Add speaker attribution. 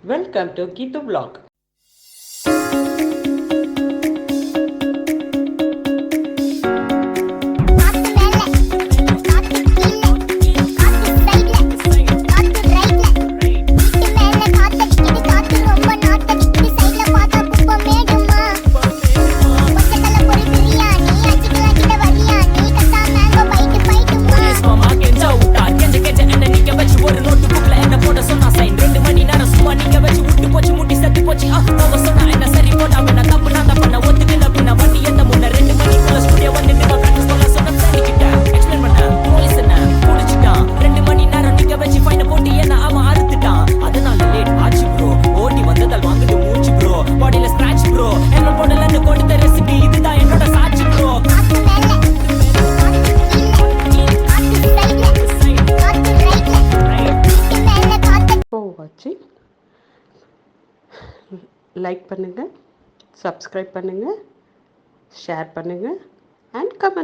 Speaker 1: Welcome to Gitu Vlog. வாட்சிங் like பண்ணுங்கள், subscribe பண்ணுங்கள், ஷேர் பண்ணுங்கள் அண்ட் கமெண்ட்